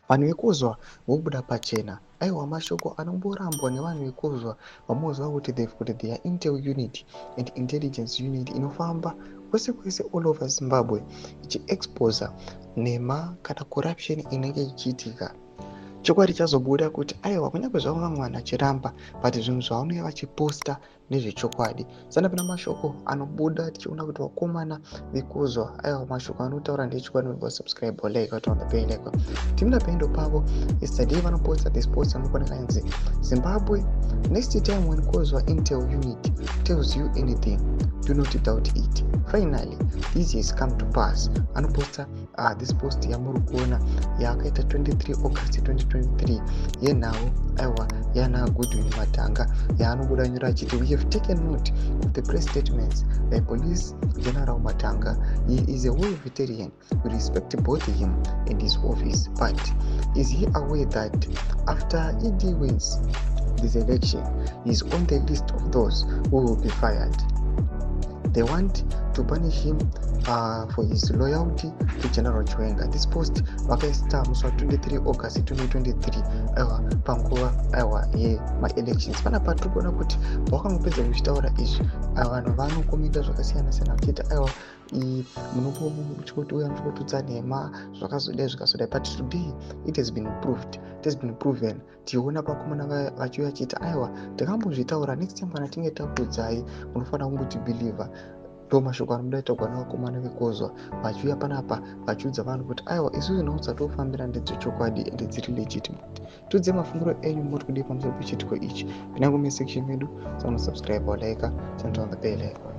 Vanhu vekuzwa vobuda pachena. Aiwa, mashoko anomborambwa nevanhu vekuzwa vamoziva kuti they've got their intel unit and intelligence unit inofamba kwese kwese all over Zimbabwe ichiexposa nhema kana corruption inenge ichiitika. Chokwadi chazobuda kuti aiwa, kunyange zvavo vamwe vanhu achiramba but zvinhu zvavanouya vachiposta nezvechokwadi. Sanapina mashoko anobuda tichiona kuti vakomana vekuzwa aiwa, mashoko anotaura ndechokwadi. Subscribe or like on the bell icon. Timda pendo pavo yesterday vanoposta this post anokoneka inzi Zimbabwe next time when Kuzwa Intel unit tells you anything, do not doubt it. Finally, this has come to pass. Anoposta this post yamuri kuona yakaita 23 August 2023 yenhau aiwa yana Goodwin Matanga yaanobuda nyora achiti we have taken note of the press statements by Police General Matanga. He is a war veteran. We respect both him and his office, but is he aware that after ED wins this election, he is on the list of those who will be fired? They want to punish him for his loyalty to General Chwenga. This post wakaista musi wa 23 August 2023 aiwa panguva aiwa yema-elections. Panapa tiri kuona kuti wakangopedza kuchitaura izvi vanhu vanokomenda zvakasiyana siyana vachiti aiwa munochikoti muchikotudza nhema zvakazodai zvakazodai, but today it has been proved, it has been proven. Tiona vakomana vachiuya vachiti aiwa takambozvitaura, next time kana tinge takuudzai munofanira kungotibhilivha. Ndo mashoko anodaitagwa nevakomana vekuzwa vachiuya panapa vachiudza vanhu kuti aiwa isusu nhauza tofambira ndedzechokwadi ende dziri legitimate. Tudze mafungiro enyu muri kudii pamusoro pechitiko ichi. Pinda musection medu, subscribe or like, turn on the bell icon.